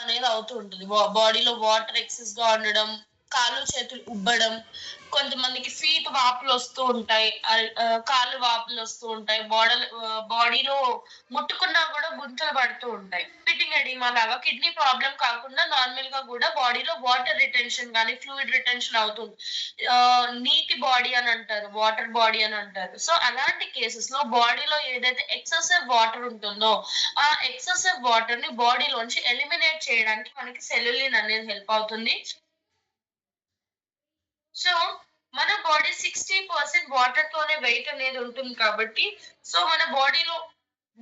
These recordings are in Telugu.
అనేది అవుతూ ఉంటుంది. బాడీలో వాటర్ ఎక్సెస్ గా ఉండడం, కాళ్ళు చేతులు ఉబ్బడం, కొంతమందికి ఫీట్ వాపులు వస్తూ ఉంటాయి, కాళ్ళు వాపులు వస్తూ ఉంటాయి, బాడీలో ముట్టుకున్నా కూడా గుంతలు పడుతూ ఉంటాయి. ఫిట్టింగ్ ఎడిమా లాగా కిడ్నీ ప్రాబ్లం కాకుండా నార్మల్ గా కూడా బాడీలో వాటర్ రిటెన్షన్ కానీ ఫ్లూయిడ్ రిటెన్షన్ అవుతుంది. నీటి బాడీ అని అంటారు, వాటర్ బాడీ అని అంటారు. సో అలాంటి కేసెస్ లో బాడీలో ఏదైతే ఎక్సెసివ్ వాటర్ ఉంటుందో ఆ ఎక్సెసివ్ వాటర్ ని బాడీలోంచి ఎలిమినేట్ చేయడానికి మనకి సెల్యులిన్ అనేది హెల్ప్ అవుతుంది. సో మన బాడీ 60% వాటర్ తోనే వెయిట్ అనేది ఉంటుంది కాబట్టి, సో మన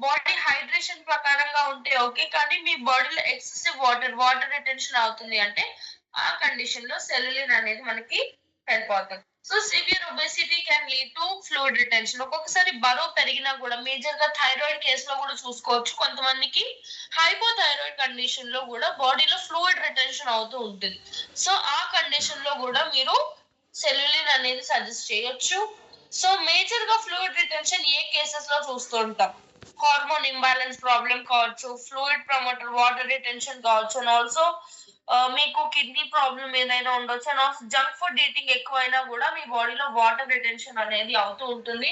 బాడీ హైడ్రేషన్ ప్రకారంగా ఉంటే ఓకే. కానీ మీ బాడీలో ఎక్సెసివ్ వాటర్ రిటెన్షన్ అవుతుంది అంటే ఆ కండిషన్ లో సెల్యులిన్ అనేది మనకి హెల్ప్ అవుతుంది. So severe obesity can lead to fluid retention. ఒక్కొక్కసారి బరువు పెరిగినా కూడా మేజర్ గా థైరాయిడ్ కేసులో కూడా చూసుకోవచ్చు. కొంతమందికి హైపోథైరాయిడ్ కండిషన్ లో కూడా బాడీలో ఫ్లూయిడ్ రిటెన్షన్ అవుతూ ఉంటుంది. సో ఆ కండిషన్ లో కూడా మీరు సెల్యులిన్ అనేది సజెస్ట్ చేయొచ్చు. సో మేజర్ గా ఫ్లూయిడ్ రిటెన్షన్ ఏ కేసెస్ లో చూస్తూ ఉంటాం? హార్మోన్ ఇంబ్యాలెన్స్ ప్రాబ్లం కావచ్చు, ఫ్లూయిడ్ ప్రమోటర్ వాటర్ రిటెన్షన్ కావచ్చు, అండ్ ఆల్సో మీకు కిడ్నీ ప్రాబ్లం ఏదైనా ఉండొచ్చు, and also junk food eating ఎక్కువైనా కూడా మీ బాడీలో వాటర్ రిటెన్షన్ అనేది అవుతూ ఉంటుంది.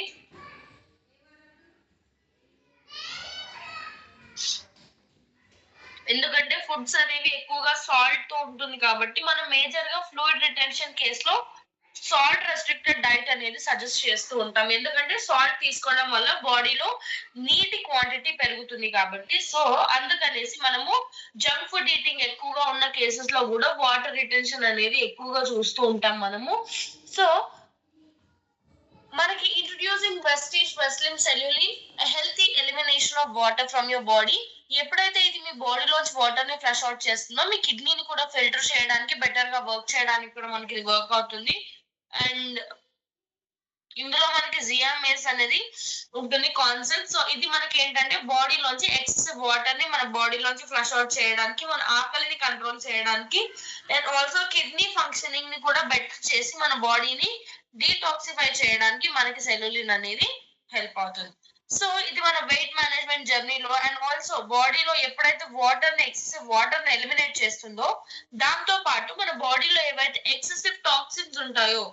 ఎందుకంటే ఫుడ్స్ అనేవి ఎక్కువగా సాల్ట్ తో ఉంటుంది కాబట్టి మనం మేజర్ గా ఫ్లూయిడ్ రిటెన్షన్ కేసులో సాల్ట్ రెస్ట్రిక్టెడ్ డైట్ అనేది సజెస్ట్ చేస్తూ ఉంటాం. ఎందుకంటే సాల్ట్ తీసుకోవడం వల్ల బాడీలో నీటి క్వాంటిటీ పెరుగుతుంది కాబట్టి. సో అందుకనేసి మనము జంక్ ఫుడ్ ఈటింగ్ ఎక్కువగా ఉన్న కేసెస్ లో కూడా వాటర్ రిటెన్షన్ అనేది ఎక్కువగా చూస్తూ ఉంటాం మనము. సో మనకి introducing Vestige Veslim Cellulin healthy elimination of water from your body. ఎప్పుడైతే ఇది మీ బాడీలోంచి వాటర్ ని ఫ్లష్ అవుట్ చేస్తుందో మీ కిడ్నీని కూడా ఫిల్టర్ చేయడానికి బెటర్ గా వర్క్ చేయడానికి కూడా మనకి ఇది వర్క్ అవుతుంది. అండ్ ఇందులో మనకి జియామేస్ అనేది ఉంటుంది కాన్సెప్ట్. సో ఇది మనకి ఏంటంటే బాడీలోంచి ఎక్సెసివ్ వాటర్ ని మన బాడీలోంచి ఫ్లష్ అవుట్ చేయడానికి, మన ఆకలిని కంట్రోల్ చేయడానికి, అండ్ ఆల్సో కిడ్నీ ఫంక్షనింగ్ ని కూడా బెటర్ చేసి మన బాడీని డీటాక్సిఫై చేయడానికి మనకి సెల్యులిన్ అనేది హెల్ప్ అవుతుంది. సో ఇది మన వెయిట్ మేనేజ్మెంట్ జర్నీలో అండ్ ఆల్సో బాడీలో ఎప్పుడైతే ఎక్సెసివ్ వాటర్ ని ఎలిమినేట్ చేస్తుందో దాంతో పాటు మన బాడీలో ఏవైతే ఎక్సెసివ్ టాక్సిన్స్ ఉంటాయో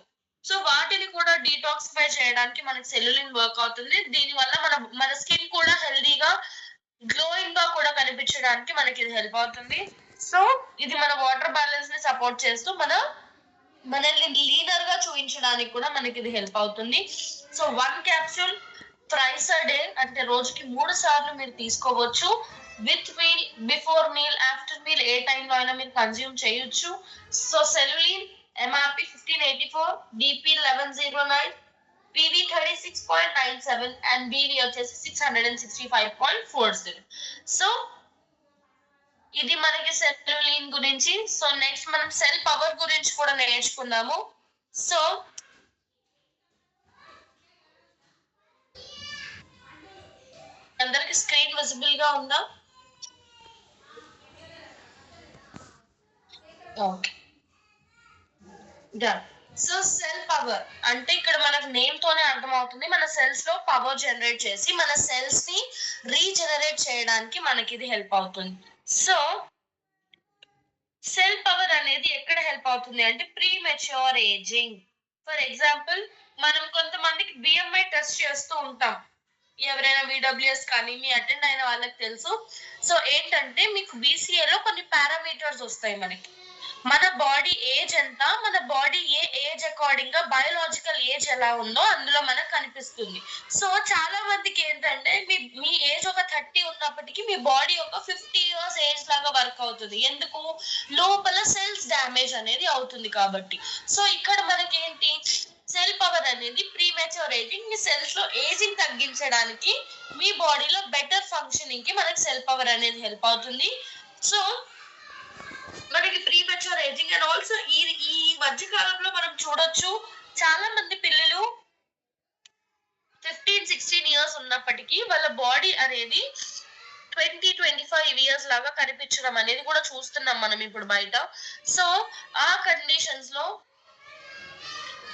సో వాటిని కూడా డీటాక్సిఫై చేయడానికి మనకి సెల్యులిన్ వర్క్ అవుతుంది. దీని వల్ల మన స్కిన్ కూడా హెల్దీగా గ్లోయింగ్ గా కూడా కనిపించడానికి మనకి ఇది హెల్ప్ అవుతుంది. సో ఇది మన వాటర్ బ్యాలెన్స్ ని సపోర్ట్ చేస్తూ మనల్ని లీనర్ గా చూపించడానికి కూడా మనకి ఇది హెల్ప్ అవుతుంది. So 1 capsule thrice a day అంటే రోజుకి 3 సార్లు మీరు తీసుకోవచ్చు. With meal, before meal, after meal ఏ టైంలో అయినా మీరు కన్జ్యూమ్ చేయొచ్చు. So Cellulin MRP 1584, DP 1109, PV 36.97 and BV వచ్చేసి 665.40. సో ఇది మనకి సెల్యులిన్ గురించి. సో నెక్స్ట్ మనం సెల్ పవర్ గురించి కూడా నేర్చుకుందాము. సో అందరికి స్క్రీన్ విజిబుల్ గా ఉందా? Okay, done. So cell power అంటే ఇక్కడ మనకు నేమ్ తోనే అర్థమవుతుంది, మన సెల్స్ లో పవర్ జనరేట్ చేసి మన సెల్స్ ని రీజనరేట్ చేయడానికి మనకి ఇది హెల్ప్ అవుతుంది. సో సెల్ పవర్ అనేది ఎక్కడ హెల్ప్ అవుతుంది అంటే pre mature ageing. For example మనం కొంతమందికి బిఎంఐ టెస్ట్ చేస్తూ ఉంటాం. ఎవరైనా విడబ్ల్యూఎస్ కానీ మీ అటెండ్ అయిన వాళ్ళకి తెలుసు. సో ఏంటంటే మీకు బీసీఏలో కొన్ని పారామీటర్స్ వస్తాయి మనకి. మన బాడీ ఏజ్ ఎంత, మన బాడీ ఏ ఏజ్ అకార్డింగ్ గా బయోలాజికల్ ఏజ్ ఎలా ఉందో అందులో మనకు కనిపిస్తుంది. సో చాలా మందికి ఏంటంటే మీ ఏజ్ ఒక 30 ఉన్నప్పటికీ మీ బాడీ ఒక 50 ఇయర్స్ ఏజ్ లాగా వర్క్ అవుతుంది. ఎందుకు? లోపల సెల్స్ డ్యామేజ్ అనేది అవుతుంది కాబట్టి. సో ఇక్కడ మనకి ఏంటి, సెల్ పవర్ అనేది ప్రీ మెచ్యూర్ ఏజింగ్, మీ సెల్స్ లో ఏజింగ్ తగ్గించడానికి మీ బాడీలో బెటర్ ఫంక్షనింగ్ కి మనకి సెల్ పవర్ అనేది హెల్ప్ అవుతుంది. సో మనకి pre mature ageing and also ఈ మధ్య కాలంలో మనం చూడొచ్చు చాలా మంది పిల్లలు 15-16 ఇయర్స్ ఉన్నప్పటికీ వాళ్ళ బాడీ అనేది 20-25 ఇయర్స్ లాగా కనిపించడం అనేది కూడా చూస్తున్నాం మనం ఇప్పుడు బయట. సో ఆ కండిషన్స్ లో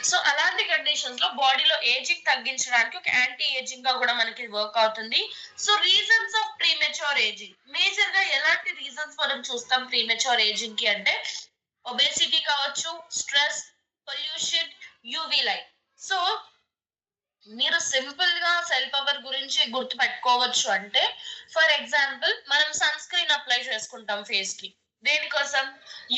సో అలాంటి కండిషన్స్ లో బాడీలో ఏజింగ్ తగ్గించడానికి ఒక యాంటీ ఏజింగ్ గా కూడా మనకి వర్క్ అవుతుంది. So reasons of premature ageing, major గా ఎలాంటి రీజన్స్ మనం చూస్తాం ప్రీమెచ్యూర్ ఏజింగ్ కి అంటే ఒబేసిటీ కావచ్చు, stress, pollution, UV light. So మీరు సింపుల్ గా సెల్ పవర్ గురించి గుర్తు పెట్టుకోవచ్చు అంటే, ఫర్ ఎగ్జాంపుల్ మనం సన్ స్క్రీన్ అప్లై చేసుకుంటాం ఫేస్ కి. దేనికోసం?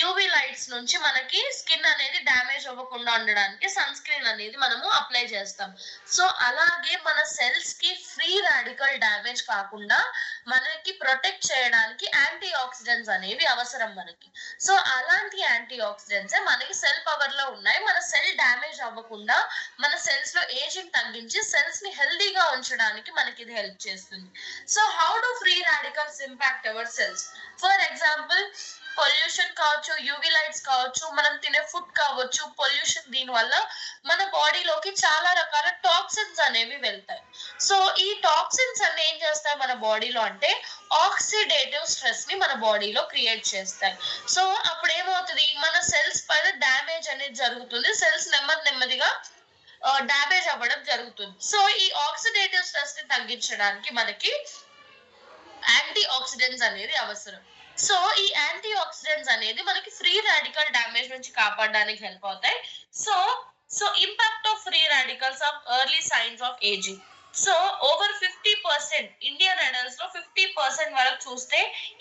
యూవి లైట్స్ నుంచి మనకి స్కిన్ అనేది డ్యామేజ్ అవ్వకుండా ఉండడానికి సన్ స్క్రీన్ అనేది మనము అప్లై చేస్తాం. సో అలాగే మన సెల్స్ కి ఫ్రీ రాడికల్ డ్యామేజ్ కాకుండా మనకి ప్రొటెక్ట్ చేయడానికి యాంటీ ఆక్సిడెంట్స్ అనేవి అవసరం మనకి. సో అలాంటి యాంటీ ఆక్సిడెంట్స్ మనకి సెల్ పవర్ లో ఉన్నాయి. మన సెల్ డ్యామేజ్ అవ్వకుండా మన సెల్స్ లో ఏజింగ్ తగ్గించి సెల్స్ ని హెల్దీగా ఉంచడానికి మనకి ఇది హెల్ప్ చేస్తుంది. So how do free radicals impact our cells? For example pollution కావచ్చు, యూవి లైట్స్ కావచ్చు, మనం తినే ఫుడ్ కావచ్చు, పొల్యూషన్, దీని వల్ల మన బాడీలోకి చాలా రకాల టాక్సిన్స్ అనేవి వెళ్తాయి. సో ఈ టాక్సిన్స్ అన్ని ఏం చేస్తాయి మన బాడీలో అంటే ఆక్సిడేటివ్ స్ట్రెస్ ని మన బాడీలో క్రియేట్ చేస్తాయి. సో అప్పుడు ఏమవుతుంది, మన సెల్స్ పైన డ్యామేజ్ అనేది జరుగుతుంది. సెల్స్ నెమ్మదిగా డ్యామేజ్ అవ్వడం జరుగుతుంది. సో ఈ ఆక్సిడేటివ్ స్ట్రెస్ ని తగ్గించడానికి మనకి యాంటీ ఆక్సిడెంట్స్ అనేది అవసరం. సో ఈ యాంటీ ఆక్సిడెంట్స్ అనేది మనకి ఫ్రీ రాడికల్ డ్యామేజ్ నుంచి కాపాడడానికి హెల్ప్ అవుతాయి. So so impact of free radicals of early science of ageing. So over 50% Indian adults లో 50% వరకు చూస్తే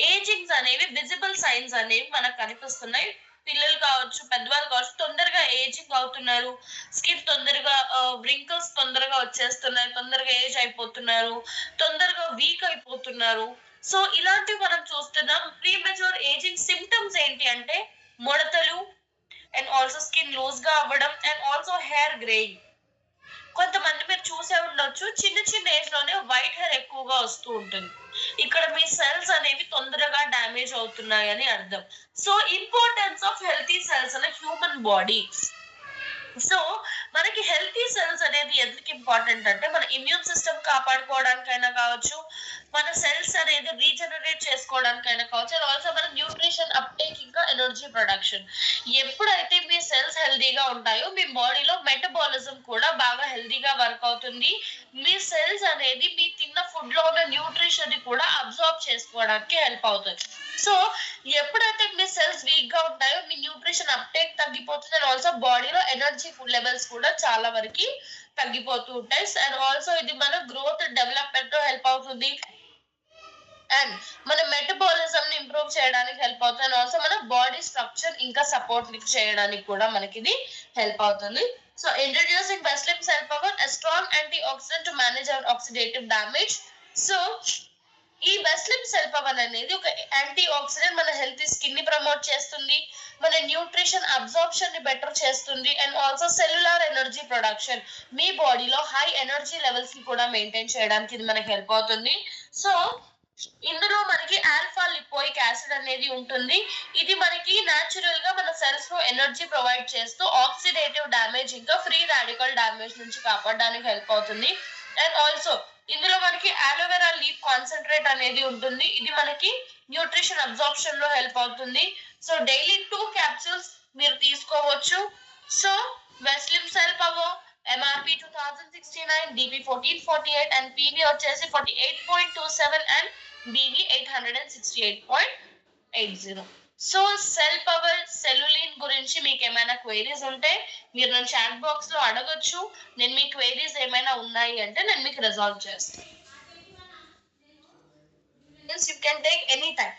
ఏజింగ్స్ అనేవి విజిబుల్ సైన్స్ అనేవి మనకు కనిపిస్తున్నాయి. పిల్లలు కావచ్చు, పెద్దవాళ్ళు కావచ్చు, తొందరగా ఏజింగ్ అవుతున్నారు. స్కిన్ తొందరగా వ్రింకిల్స్ తొందరగా వచ్చేస్తున్నాయి, తొందరగా ఏజ్ అయిపోతున్నారు, తొందరగా వీక్ అయిపోతున్నారు. సో ఇలాంటివి మనం చూస్తున్నాం. ప్రీమెచ్యూర్ ఏజింగ్ సిమ్టమ్స్ ఏంటి అంటే ముడతలు, అండ్ ఆల్సో స్కిన్ లూజ్ గా అవ్వడం, అండ్ ఆల్సో హెయిర్ గ్రేయింగ్. కొంతమంది మీరు చూసే ఉండొచ్చు, చిన్న చిన్న ఏజ్ లోనే వైట్ హెయిర్ ఎక్కువగా వస్తూ ఉంటుంది. ఇక్కడ మీ సెల్స్ అనేవి తొందరగా డ్యామేజ్ అవుతున్నాయి అని అర్థం. So importance of healthy cells అనే హ్యూమన్ బాడీ. సో మనకి హెల్తీ సెల్స్ అనేది ఎందుకు ఇంపార్టెంట్ అంటే మన ఇమ్యూన్ సిస్టమ్ కాపాడుకోవడానికైనా కావచ్చు, మన సెల్స్ అనేది రీజనరేట్ చేసుకోవడానికైనా కావచ్చు, అండ్ ఆల్సో మన న్యూట్రిషన్ అప్టేక్ ఇంకా ఎనర్జీ ప్రొడక్షన్. ఎప్పుడైతే మీ సెల్స్ హెల్దీగా ఉంటాయో మీ బాడీలో మెటబాలిజం కూడా బాగా హెల్దీగా వర్క్ అవుతుంది. మీ సెల్స్ అనేది మీ తిన్న ఫుడ్ లో ఉన్న న్యూట్రిషన్ ని కూడా అబ్జార్బ్ చేసుకోవడానికి హెల్ప్ అవుతుంది. సో ఎప్పుడైతే మీ సెల్స్ వీక్ గా ఉంటాయో మీ న్యూట్రిషన్ అప్టేక్ తగ్గిపోతుంది, అండ్ ఆల్సో బాడీలో ఎనర్జీ ఫుడ్ లెవెల్స్ కూడా చాలా వరకు తగ్గిపోతూ ఉంటాయి. అండ్ ఆల్సో ఇది మన గ్రోత్ డెవలప్మెంట్ లో హెల్ప్ అవుతుంది, అండ్ మన మెటబాలిజం ని ఇంప్రూవ్ చేయడానికి హెల్ప్ అవుతుంది, అండ్ ఆల్సో మన బాడీ స్ట్రక్చర్ ఇంకా సపోర్ట్ చేయడానికి కూడా మనకి ఇది హెల్ప్ అవుతుంది. So introducing Veslim cell power, a strong antioxidant to manage our oxidative damage. So ఈ వెస్లిమ్ సెల్ పవర్ అనేది ఒక యాంటీ ఆక్సిడెంట్, మన హెల్తీ స్కిన్ ని ప్రమోట్ చేస్తుంది, మన న్యూట్రిషన్ అబ్జార్ప్షన్ ని బెటర్ చేస్తుంది, and also cellular energy production, మీ బాడీలో హై ఎనర్జీ లెవెల్స్ ని కూడా మెయింటైన్ చేయడానికి ఇది మనకి హెల్ప్ అవుతుంది. సో ఇందులో మనకి ఆల్ఫా లిపోయిక్ యాసిడ్ అనేది ఉంటుంది. ఇది మనకి న్యాచురల్ గా మన సెల్స్ లో ఎనర్జీ ప్రొవైడ్ చేస్తూ ఆక్సిడేటివ్ డ్యామేజ్ ఇంకా ఫ్రీ రాడికల్ డ్యామేజ్ నుంచి కాపాడడానికి హెల్ప్ అవుతుంది. అండ్ ఆల్సో ఇందులో మనకి అలోవెరా లీఫ్ కాన్సన్ట్రేట్ అనేది ఉంటుంది. ఇది మనకి న్యూట్రిషన్ అబ్జార్ప్షన్ లో హెల్ప్ అవుతుంది. సో డైలీ 2 క్యాప్సూల్స్ మీరు తీసుకోవచ్చు. So Veslim cell power MRP 2069, DP 1448, and PV వచ్చేసి 48.27 and BV 868.80. So cell power Cellulin గురించి మీకు ఏమైనా క్వైరీస్ ఉంటే మీరు నా చాట్ బాక్స్ లో అడగొచ్చు. నేను మీ క్వైరీస్ ఏమైనా ఉన్నాయి అంటే నేను మీకు రిజాల్వ్ చేస్తాను. You can take any time.